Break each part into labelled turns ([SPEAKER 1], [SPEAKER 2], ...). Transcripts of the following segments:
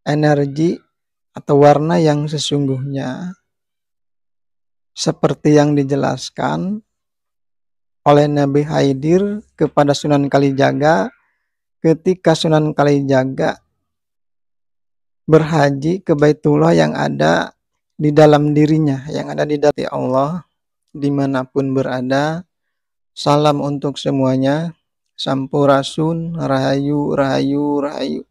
[SPEAKER 1] energi atau warna yang sesungguhnya seperti yang dijelaskan oleh Nabi Khidir kepada Sunan Kalijaga ketika Sunan Kalijaga berhaji ke Baitullah yang ada di dalam dirinya, yang ada di dati Allah, dimanapun berada. Salam untuk semuanya. Sampurasun, rahayu, rahayu, rahayu.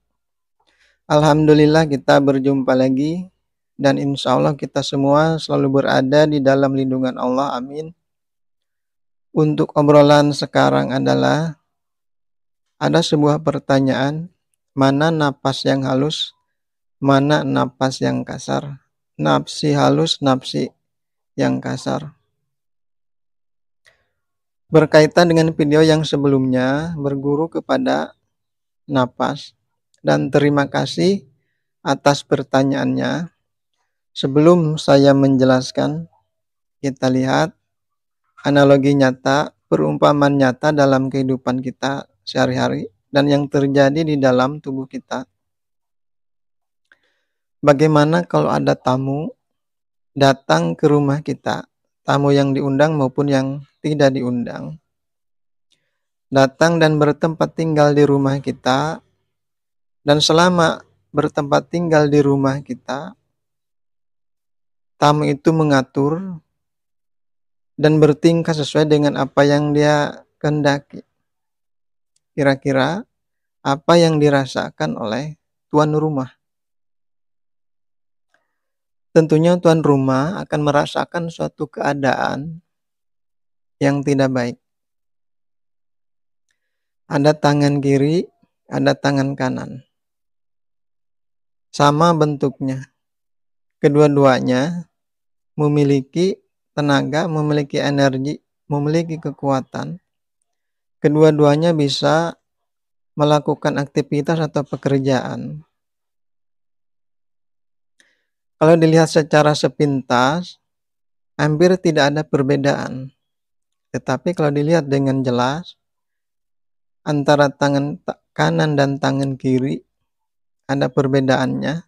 [SPEAKER 1] Alhamdulillah kita berjumpa lagi, dan insya Allah kita semua selalu berada di dalam lindungan Allah. Amin. Untuk obrolan sekarang adalah ada sebuah pertanyaan, mana napas yang halus, mana napas yang kasar? Nafsi halus, nafsi yang kasar. Berkaitan dengan video yang sebelumnya, berguru kepada napas, dan terima kasih atas pertanyaannya. Sebelum saya menjelaskan, kita lihat analogi nyata, perumpamaan nyata dalam kehidupan kita sehari-hari dan yang terjadi di dalam tubuh kita. Bagaimana kalau ada tamu datang ke rumah kita, tamu yang diundang maupun yang tidak diundang, datang dan bertempat tinggal di rumah kita, dan selama bertempat tinggal di rumah kita, tamu itu mengatur dan bertingkah sesuai dengan apa yang dia kehendaki. Kira-kira apa yang dirasakan oleh tuan rumah? Tentunya tuan rumah akan merasakan suatu keadaan yang tidak baik. Ada tangan kiri, ada tangan kanan. Sama bentuknya. Kedua-duanya memiliki tenaga, memiliki energi, memiliki kekuatan. Kedua-duanya bisa melakukan aktivitas atau pekerjaan. Kalau dilihat secara sepintas, hampir tidak ada perbedaan. Tetapi kalau dilihat dengan jelas, antara tangan kanan dan tangan kiri ada perbedaannya,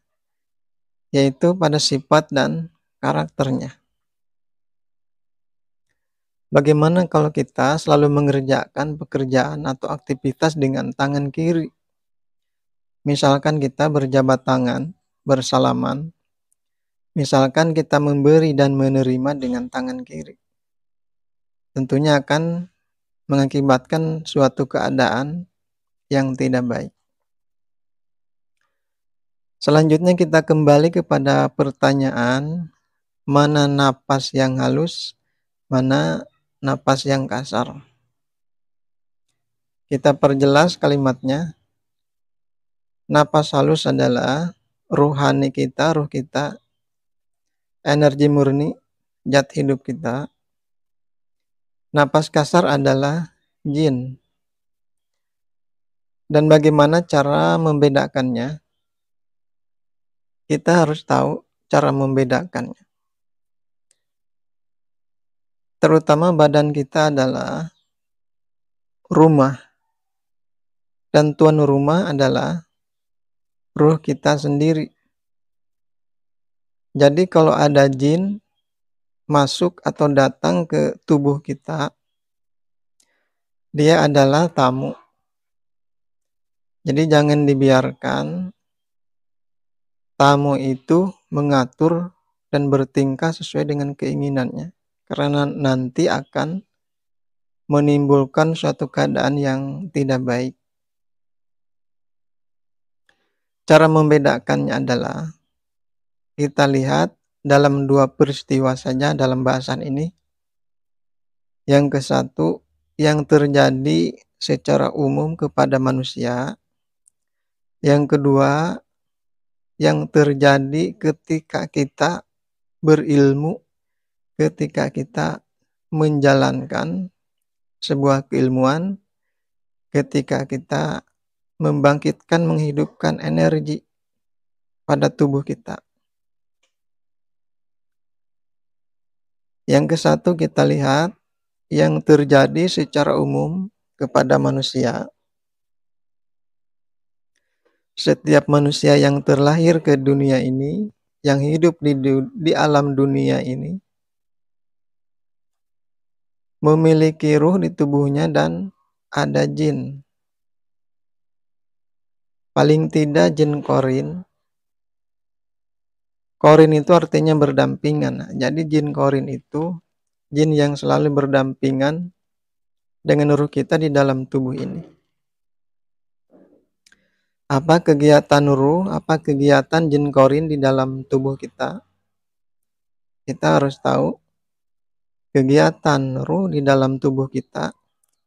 [SPEAKER 1] yaitu pada sifat dan karakternya. Bagaimana kalau kita selalu mengerjakan pekerjaan atau aktivitas dengan tangan kiri? Misalkan kita berjabat tangan, bersalaman. Misalkan kita memberi dan menerima dengan tangan kiri. Tentunya akan mengakibatkan suatu keadaan yang tidak baik. Selanjutnya kita kembali kepada pertanyaan, mana napas yang halus, mana napas yang kasar. Kita perjelas kalimatnya. Napas halus adalah ruhani kita, ruh kita, energi murni, zat hidup kita. Napas kasar adalah jin. Dan bagaimana cara membedakannya? Kita harus tahu cara membedakannya. Terutama badan kita adalah rumah. Dan tuan rumah adalah ruh kita sendiri. Jadi kalau ada jin masuk atau datang ke tubuh kita, dia adalah tamu. Jadi jangan dibiarkan tamu itu mengatur dan bertingkah sesuai dengan keinginannya. Karena nanti akan menimbulkan suatu keadaan yang tidak baik. Cara membedakannya adalah kita lihat dalam dua peristiwa saja dalam bahasan ini. Yang ke satu, yang terjadi secara umum kepada manusia. Yang kedua, yang terjadi ketika kita berilmu, ketika kita menjalankan sebuah keilmuan, ketika kita membangkitkan, menghidupkan energi pada tubuh kita. Yang ke satu kita lihat yang terjadi secara umum kepada manusia. Setiap manusia yang terlahir ke dunia ini, yang hidup di alam dunia ini, memiliki ruh di tubuhnya dan ada jin. Paling tidak jin korin. Korin itu artinya berdampingan. Jadi jin korin itu jin yang selalu berdampingan dengan ruh kita di dalam tubuh ini. Apa kegiatan ruh, apa kegiatan jin korin di dalam tubuh kita? Kita harus tahu kegiatan ruh di dalam tubuh kita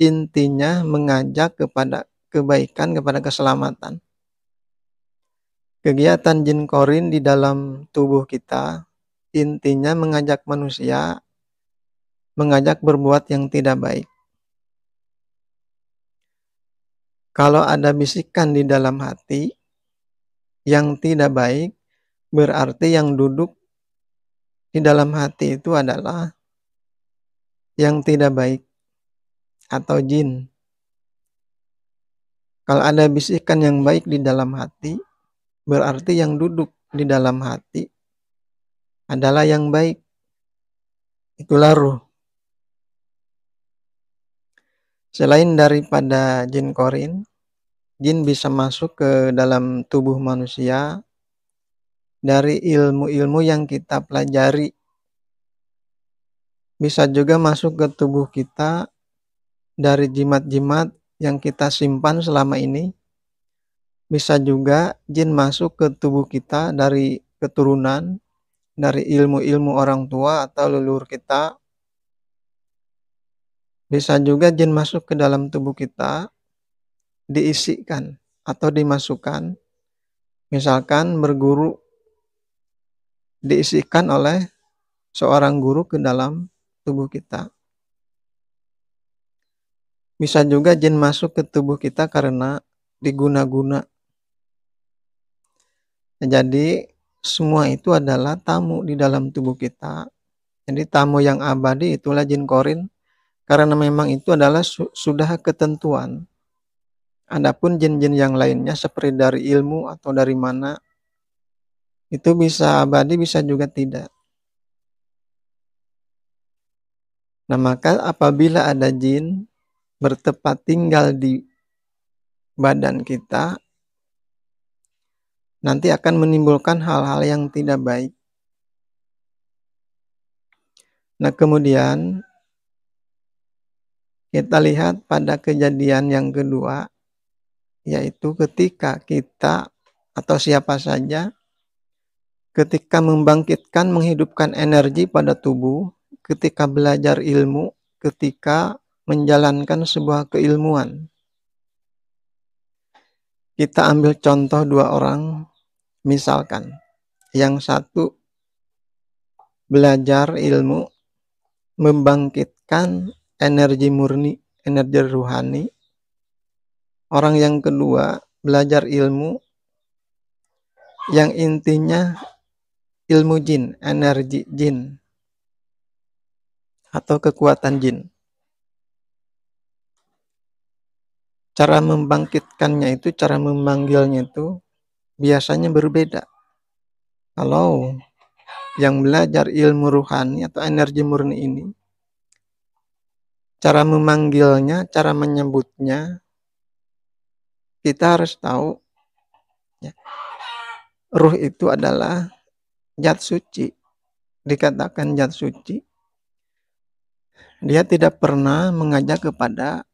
[SPEAKER 1] intinya mengajak kepada kebaikan, kepada keselamatan. Kegiatan jin korin di dalam tubuh kita intinya mengajak manusia, mengajak berbuat yang tidak baik. Kalau ada bisikan di dalam hati yang tidak baik, berarti yang duduk di dalam hati itu adalah yang tidak baik atau jin. Kalau ada bisikan yang baik di dalam hati, berarti yang duduk di dalam hati adalah yang baik. Itulah ruh. Selain daripada jin korin, jin bisa masuk ke dalam tubuh manusia dari ilmu-ilmu yang kita pelajari. Bisa juga masuk ke tubuh kita dari jimat-jimat yang kita simpan selama ini. Bisa juga jin masuk ke tubuh kita dari keturunan, dari ilmu-ilmu orang tua atau leluhur kita. Bisa juga jin masuk ke dalam tubuh kita, diisikan atau dimasukkan. Misalkan berguru, diisikan oleh seorang guru ke dalam tubuh kita. Bisa juga jin masuk ke tubuh kita karena diguna-guna. Jadi semua itu adalah tamu di dalam tubuh kita. Jadi tamu yang abadi itulah jin korin, karena memang itu adalah sudah ketentuan. Adapun jin-jin yang lainnya seperti dari ilmu atau dari mana, itu bisa abadi, bisa juga tidak. Nah, maka apabila ada jin bertempat tinggal di badan kita, nanti akan menimbulkan hal-hal yang tidak baik. Nah, kemudian kita lihat pada kejadian yang kedua, yaitu ketika kita atau siapa saja ketika membangkitkan, menghidupkan energi pada tubuh, ketika belajar ilmu, ketika menjalankan sebuah keilmuan. Kita ambil contoh dua orang, misalkan yang satu belajar ilmu, membangkitkan energi murni, energi ruhani. Orang yang kedua belajar ilmu yang intinya ilmu jin, energi jin atau kekuatan jin. Cara membangkitkannya itu, cara memanggilnya itu biasanya berbeda. Kalau yang belajar ilmu ruhani atau energi murni ini, cara memanggilnya, cara menyebutnya, kita harus tahu ya, ruh itu adalah zat suci. Dikatakan zat suci, dia tidak pernah mengajak kepada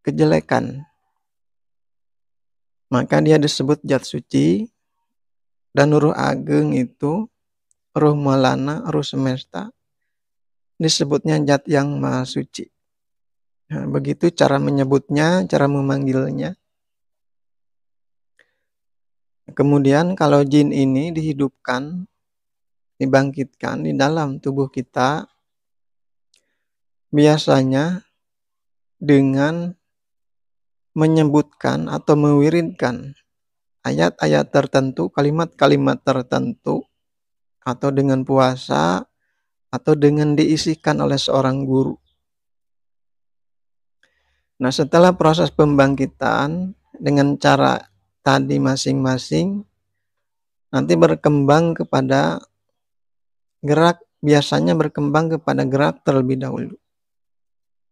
[SPEAKER 1] kejelekan. Maka dia disebut zat suci. Dan ruh ageng itu, ruh malana, ruh semesta, disebutnya zat yang maha suci. Nah, begitu cara menyebutnya, cara memanggilnya. Kemudian kalau jin ini dihidupkan, dibangkitkan di dalam tubuh kita, biasanya dengan menyebutkan atau mewiridkan ayat-ayat tertentu, kalimat-kalimat tertentu, atau dengan puasa, atau dengan diisikan oleh seorang guru. Nah, setelah proses pembangkitan dengan cara tadi masing-masing nanti berkembang kepada biasanya berkembang kepada gerak terlebih dahulu.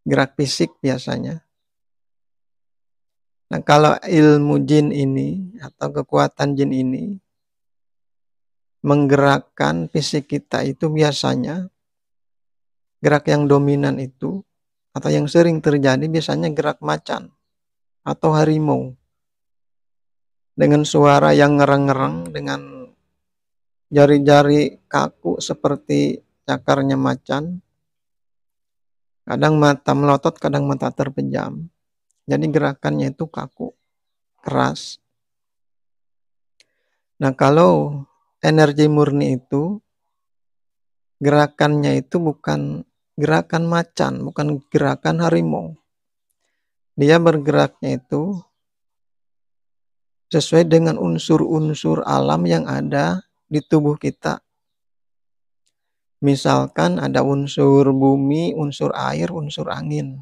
[SPEAKER 1] Gerak fisik biasanya. Nah, kalau ilmu jin ini atau kekuatan jin ini menggerakkan fisik kita itu biasanya gerak yang dominan itu atau yang sering terjadi biasanya gerak macan atau harimau dengan suara yang ngerang-ngerang dengan jari-jari kaku seperti cakarnya macan, kadang mata melotot, kadang mata terpejam. Jadi gerakannya itu kaku, keras. Nah, kalau energi murni itu gerakannya itu bukan gerakan macan, bukan gerakan harimau. Dia bergeraknya itu sesuai dengan unsur-unsur alam yang ada di tubuh kita. Misalkan ada unsur bumi, unsur air, unsur angin.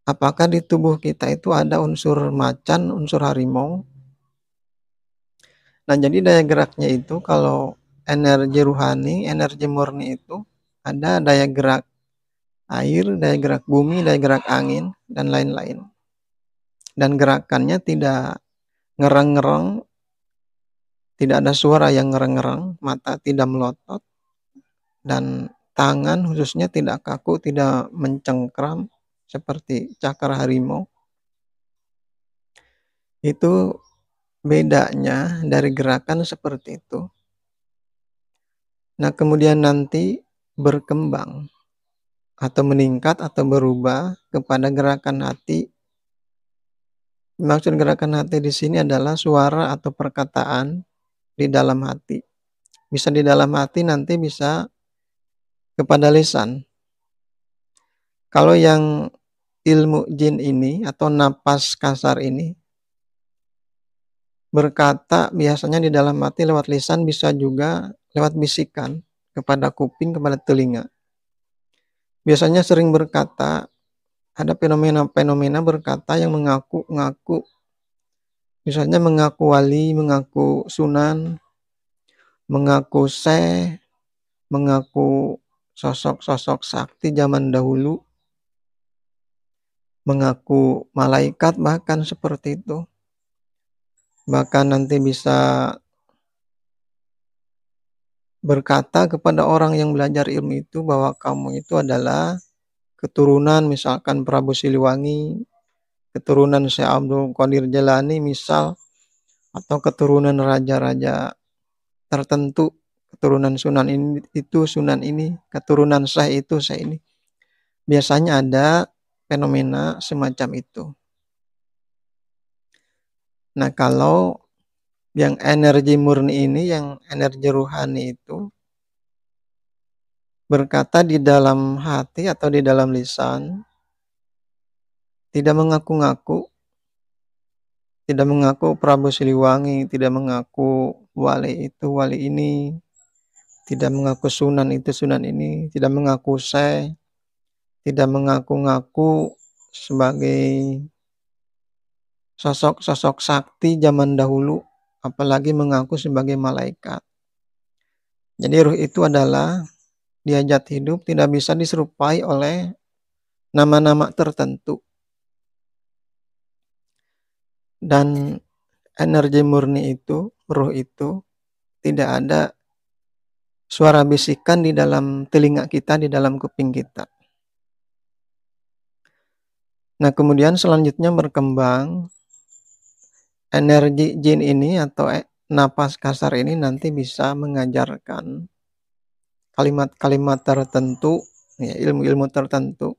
[SPEAKER 1] Apakah di tubuh kita itu ada unsur macan, unsur harimau? Nah, jadi daya geraknya itu kalau energi ruhani, energi murni itu ada daya gerak air, daya gerak bumi, daya gerak angin, dan lain-lain. Dan gerakannya tidak ngerang-ngerang, tidak ada suara yang ngerang-ngerang, mata tidak melotot, dan tangan khususnya tidak kaku, tidak mencengkram seperti cakar harimau. Itu bedanya dari gerakan seperti itu. Nah, kemudian nanti berkembang atau meningkat atau berubah kepada gerakan hati. Maksud gerakan hati di sini adalah suara atau perkataan di dalam hati. Bisa di dalam hati, nanti bisa kepada lisan. Kalau yang ilmu jin ini atau napas kasar ini berkata biasanya di dalam hati lewat lisan, bisa juga lewat bisikan kepada kuping, kepada telinga. Biasanya sering berkata, ada fenomena-fenomena berkata yang mengaku-ngaku. Misalnya mengaku wali, mengaku sunan, mengaku syekh, mengaku sosok-sosok sakti zaman dahulu, mengaku malaikat bahkan seperti itu. Bahkan nanti bisa berkata kepada orang yang belajar ilmu itu bahwa kamu itu adalah keturunan misalkan Prabu Siliwangi, keturunan Syekh Abdul Qadir Jailani misal, atau keturunan raja-raja tertentu, keturunan sunan ini itu sunan ini, keturunan syekh itu syekh ini. Biasanya ada fenomena semacam itu. Nah, kalau yang energi murni ini, yang energi ruhani itu berkata di dalam hati atau di dalam lisan, tidak mengaku-ngaku, tidak mengaku Prabu Siliwangi, tidak mengaku wali itu, wali ini, tidak mengaku sunan itu, sunan ini, tidak mengaku syekh, tidak mengaku-ngaku sebagai sosok-sosok sakti zaman dahulu, apalagi mengaku sebagai malaikat. Jadi ruh itu adalah di hajat hidup tidak bisa diserupai oleh nama-nama tertentu. Dan energi murni itu, ruh itu, tidak ada suara bisikan di dalam telinga kita, di dalam kuping kita. Nah, kemudian selanjutnya berkembang energi jin ini atau napas kasar ini nanti bisa mengajarkan kalimat-kalimat tertentu, ya, ilmu-ilmu tertentu.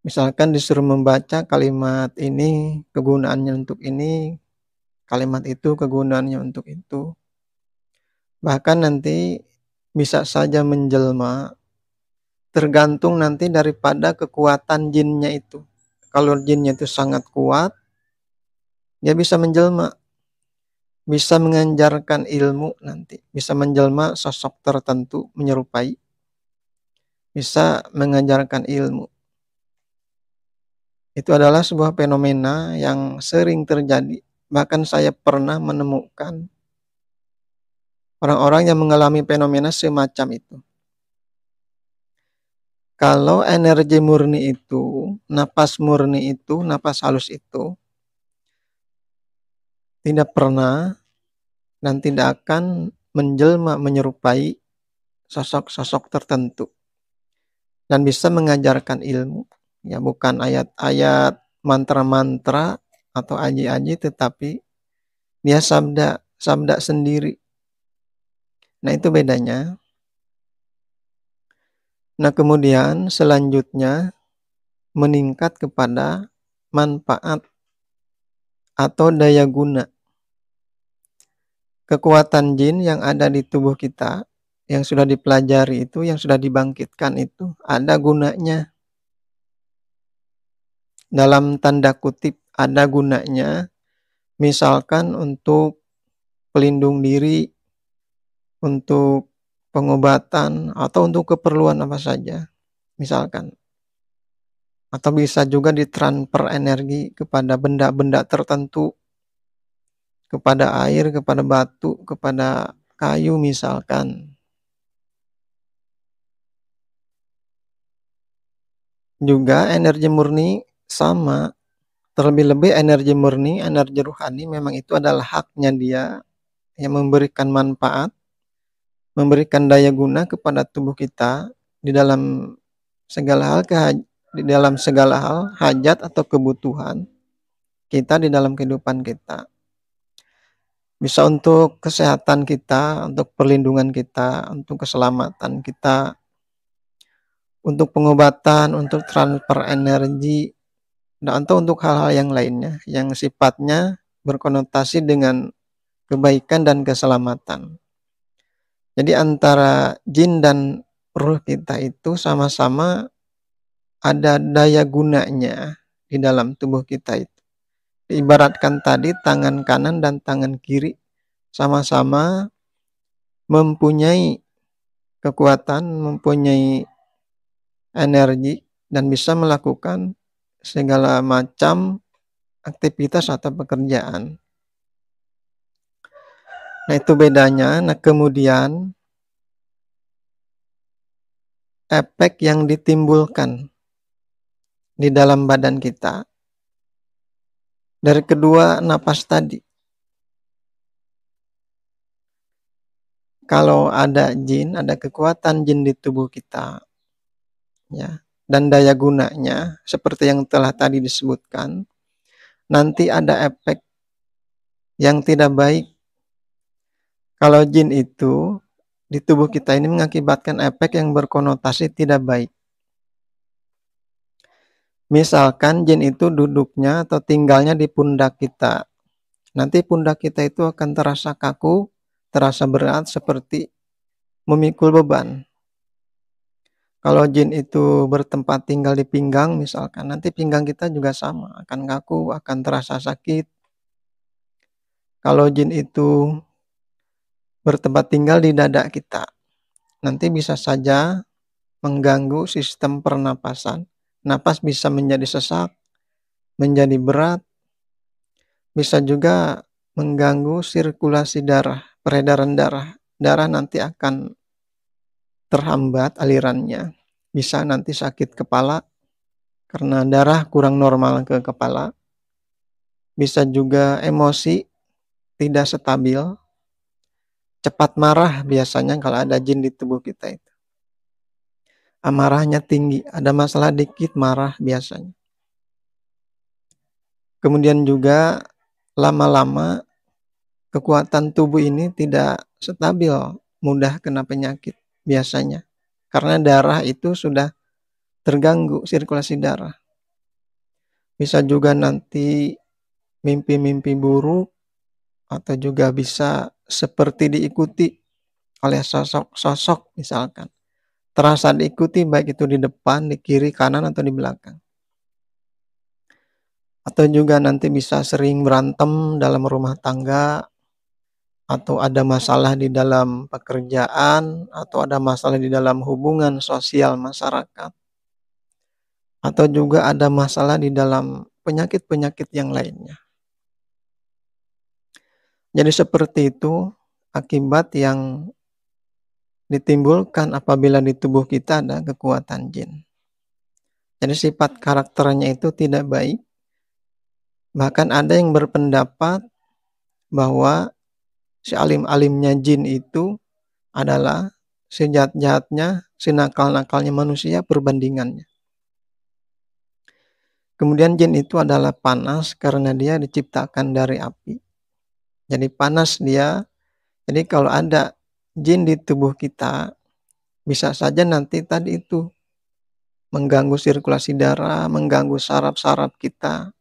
[SPEAKER 1] Misalkan disuruh membaca kalimat ini kegunaannya untuk ini, kalimat itu kegunaannya untuk itu. Bahkan nanti bisa saja menjelma, tergantung nanti daripada kekuatan jinnya itu. Kalau jinnya itu sangat kuat, dia bisa menjelma, bisa mengajarkan ilmu nanti, bisa menjelma sosok tertentu menyerupai, bisa mengajarkan ilmu. Itu adalah sebuah fenomena yang sering terjadi, bahkan saya pernah menemukan orang-orang yang mengalami fenomena semacam itu. Kalau energi murni itu, napas murni itu, napas halus itu tidak pernah dan tidak akan menjelma menyerupai sosok-sosok tertentu dan bisa mengajarkan ilmu. Ya, bukan ayat-ayat, mantra-mantra atau aji-aji, tetapi dia sabda, sabda sendiri. Nah, itu bedanya. Nah, kemudian selanjutnya meningkat kepada manfaat atau daya guna. Kekuatan jin yang ada di tubuh kita, yang sudah dipelajari itu, yang sudah dibangkitkan itu, ada gunanya. Dalam tanda kutip, ada gunanya. Misalkan untuk pelindung diri, untuk pengobatan, atau untuk keperluan apa saja. Misalkan. Atau bisa juga ditransfer energi kepada benda-benda tertentu, kepada air, kepada batu, kepada kayu misalkan. Juga energi murni sama, terlebih-lebih energi murni, energi rohani memang itu adalah haknya dia yang memberikan manfaat, memberikan daya guna kepada tubuh kita di dalam segala hal, di dalam segala hal, hajat atau kebutuhan kita di dalam kehidupan kita. Bisa untuk kesehatan kita, untuk perlindungan kita, untuk keselamatan kita, untuk pengobatan, untuk transfer energi, dan atau untuk hal-hal yang lainnya yang sifatnya berkonotasi dengan kebaikan dan keselamatan. Jadi antara jin dan ruh kita itu sama-sama ada daya gunanya di dalam tubuh kita itu. Ibaratkan tadi tangan kanan dan tangan kiri sama-sama mempunyai kekuatan, mempunyai energi dan bisa melakukan segala macam aktivitas atau pekerjaan. Nah, itu bedanya. Nah, kemudian efek yang ditimbulkan di dalam badan kita dari kedua napas tadi. Kalau ada jin, ada kekuatan jin di tubuh kita, ya, dan daya gunanya seperti yang telah tadi disebutkan, nanti ada efek yang tidak baik. Kalau jin itu di tubuh kita ini mengakibatkan efek yang berkonotasi tidak baik. Misalkan jin itu duduknya atau tinggalnya di pundak kita. Nanti pundak kita itu akan terasa kaku, terasa berat seperti memikul beban. Kalau jin itu bertempat tinggal di pinggang misalkan, nanti pinggang kita juga sama, akan kaku, akan terasa sakit. Kalau jin itu bertempat tinggal di dada kita, nanti bisa saja mengganggu sistem pernapasan. Napas bisa menjadi sesak, menjadi berat, bisa juga mengganggu sirkulasi darah, peredaran darah. Darah nanti akan terhambat alirannya. Bisa nanti sakit kepala karena darah kurang normal ke kepala. Bisa juga emosi tidak stabil, cepat marah biasanya kalau ada jin di tubuh kita itu. Amarahnya tinggi, ada masalah dikit marah biasanya. Kemudian juga lama-lama kekuatan tubuh ini tidak stabil, mudah kena penyakit biasanya. Karena darah itu sudah terganggu sirkulasi darah. Bisa juga nanti mimpi-mimpi buruk atau juga bisa seperti diikuti oleh sosok-sosok misalkan. Terasa diikuti baik itu di depan, di kiri, kanan atau di belakang. Atau juga nanti bisa sering berantem dalam rumah tangga, atau ada masalah di dalam pekerjaan, atau ada masalah di dalam hubungan sosial masyarakat. atau juga ada masalah di dalam penyakit-penyakit yang lainnya. Jadi seperti itu akibat yang ditimbulkan apabila di tubuh kita ada kekuatan jin. Jadi sifat karakternya itu tidak baik. Bahkan ada yang berpendapat bahwa sealim-alimnya jin itu adalah sejahat-jahatnya, senakal-nakalnya manusia perbandingannya. Kemudian jin itu adalah panas karena dia diciptakan dari api. Jadi panas dia. Jadi kalau ada jin di tubuh kita, bisa saja nanti tadi itu mengganggu sirkulasi darah, mengganggu saraf-saraf kita.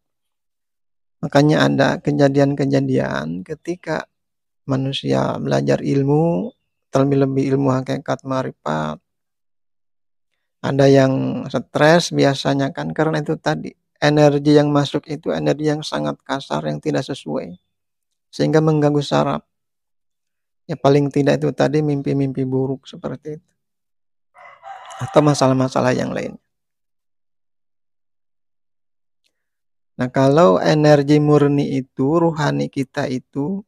[SPEAKER 1] Makanya ada kejadian-kejadian ketika manusia belajar ilmu, terlebih-lebih ilmu hakikat ma'rifat. Ada yang stres biasanya kan karena itu tadi, energi yang masuk itu energi yang sangat kasar yang tidak sesuai, sehingga mengganggu saraf. Ya paling tidak itu tadi mimpi-mimpi buruk seperti itu. Atau masalah-masalah yang lain. Nah kalau energi murni itu, ruhani kita itu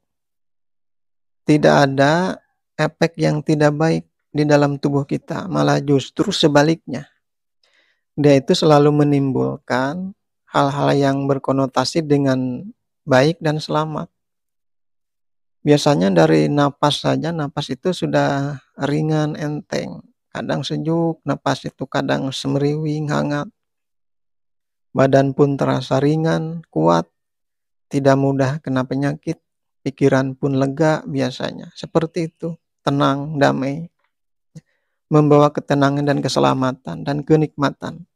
[SPEAKER 1] tidak ada efek yang tidak baik di dalam tubuh kita, malah justru sebaliknya. Dia itu selalu menimbulkan hal-hal yang berkonotasi dengan baik dan selamat. Biasanya dari napas saja, napas itu sudah ringan, enteng. Kadang sejuk, napas itu kadang semeriwing, hangat. Badan pun terasa ringan, kuat, tidak mudah kena penyakit. Pikiran pun lega biasanya. Seperti itu, tenang, damai. Membawa ketenangan dan keselamatan dan kenikmatan.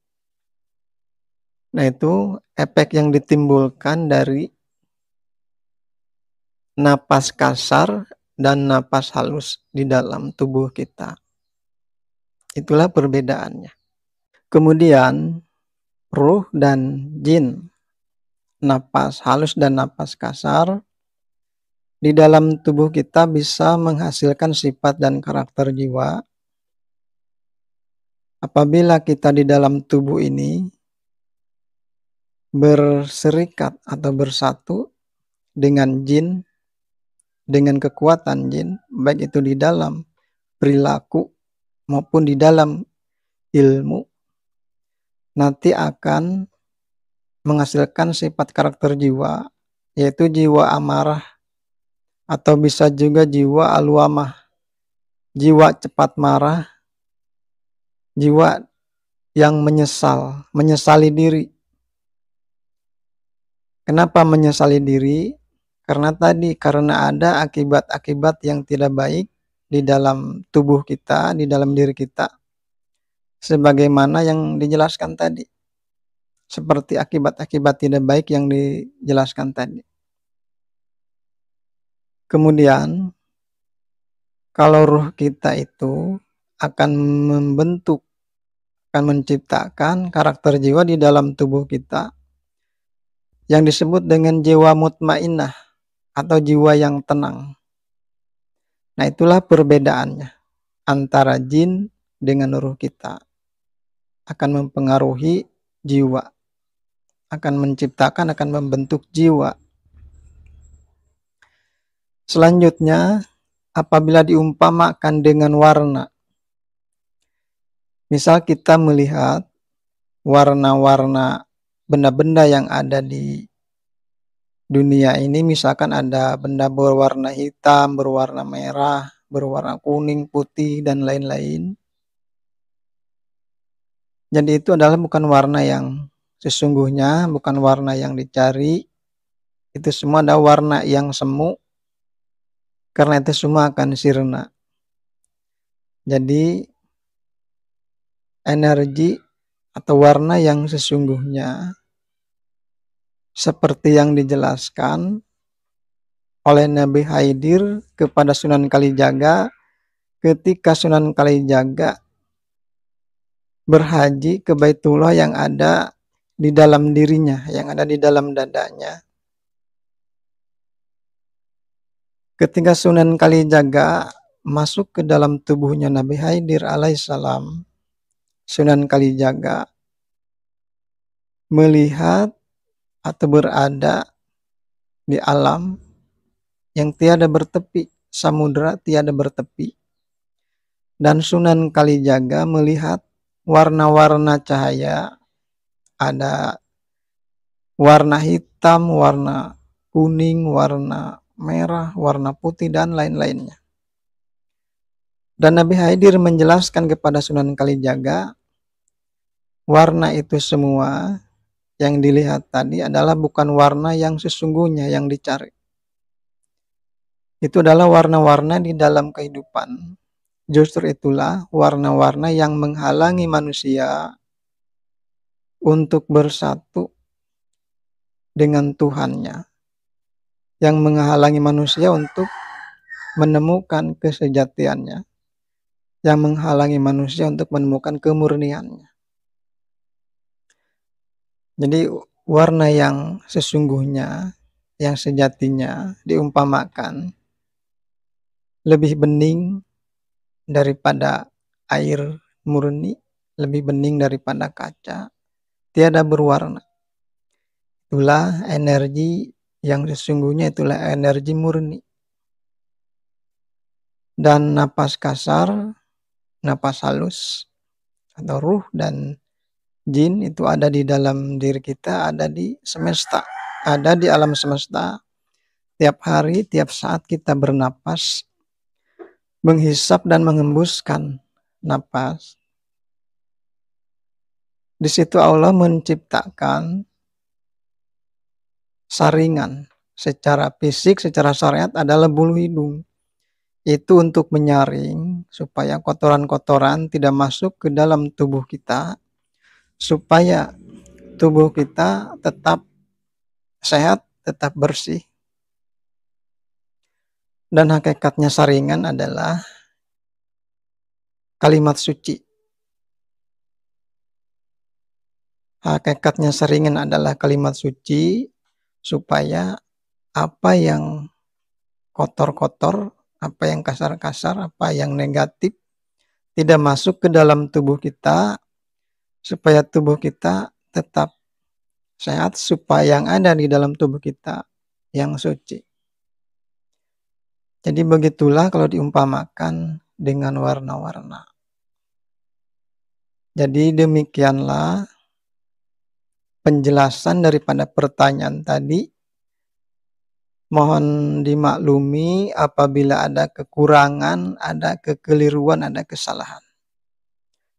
[SPEAKER 1] Nah itu efek yang ditimbulkan dari napas kasar dan napas halus di dalam tubuh kita. Itulah perbedaannya. Kemudian ruh dan jin, napas halus dan napas kasar di dalam tubuh kita bisa menghasilkan sifat dan karakter jiwa. Apabila kita di dalam tubuh ini berserikat atau bersatu dengan jin, dengan kekuatan jin, baik itu di dalam perilaku maupun di dalam ilmu, nanti akan menghasilkan sifat karakter jiwa, yaitu jiwa amarah atau bisa juga jiwa alwamah, jiwa cepat marah, jiwa yang menyesali diri. Kenapa menyesali diri? Karena ada akibat-akibat yang tidak baik di dalam tubuh kita, di dalam diri kita. Sebagaimana yang dijelaskan tadi. Seperti akibat-akibat tidak baik yang dijelaskan tadi. Kemudian, kalau ruh kita itu akan membentuk, akan menciptakan karakter jiwa di dalam tubuh kita yang disebut dengan jiwa mutmainnah atau jiwa yang tenang. Nah itulah perbedaannya antara jin dengan ruh kita. Akan mempengaruhi jiwa, akan menciptakan, akan membentuk jiwa. Selanjutnya, apabila diumpamakan dengan warna, misal kita melihat warna-warna benda-benda yang ada di dunia ini, misalkan ada benda berwarna hitam, berwarna merah, berwarna kuning, putih, dan lain-lain. Jadi itu adalah bukan warna yang sesungguhnya, bukan warna yang dicari. Itu semua ada warna yang semu, karena itu semua akan sirna. Jadi energi atau warna yang sesungguhnya seperti yang dijelaskan oleh Nabi Haidir kepada Sunan Kalijaga ketika Sunan Kalijaga berhaji ke Baitullah yang ada di dalam dirinya, yang ada di dalam dadanya. Ketika Sunan Kalijaga masuk ke dalam tubuhnya Nabi Haidir alaihissalam, Sunan Kalijaga melihat atau berada di alam yang tiada bertepi, samudra tiada bertepi. Dan Sunan Kalijaga melihat warna-warna cahaya, ada warna hitam, warna kuning, warna merah, warna putih, dan lain-lainnya. Dan Nabi Haidir menjelaskan kepada Sunan Kalijaga, warna itu semua yang dilihat tadi adalah bukan warna yang sesungguhnya yang dicari. Itu adalah warna-warna di dalam kehidupan. Justru itulah warna-warna yang menghalangi manusia untuk bersatu dengan Tuhannya, yang menghalangi manusia untuk menemukan kesejatiannya, yang menghalangi manusia untuk menemukan kemurniannya. Jadi warna yang sesungguhnya, yang sejatinya diumpamakan lebih bening daripada air murni, lebih bening daripada kaca, tiada berwarna. Itulah energi yang sesungguhnya, itulah energi murni. Dan napas kasar, napas halus, atau ruh dan jin itu ada di dalam diri kita, ada di semesta, ada di alam semesta. Tiap hari, tiap saat kita bernapas, menghisap dan mengembuskan napas. Di situ Allah menciptakan saringan secara fisik, secara syariat adalah bulu hidung. Itu untuk menyaring supaya kotoran-kotoran tidak masuk ke dalam tubuh kita, supaya tubuh kita tetap sehat, tetap bersih. Dan hakikatnya saringan adalah kalimat suci. Hakikatnya saringan adalah kalimat suci, supaya apa yang kotor-kotor, apa yang kasar-kasar, apa yang negatif tidak masuk ke dalam tubuh kita, supaya tubuh kita tetap sehat, supaya yang ada di dalam tubuh kita yang suci. Jadi begitulah kalau diumpamakan dengan warna-warna. Jadi demikianlah penjelasan daripada pertanyaan tadi. Mohon dimaklumi apabila ada kekurangan, ada kekeliruan, ada kesalahan.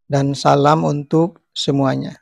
[SPEAKER 1] Dan salam untuk semuanya.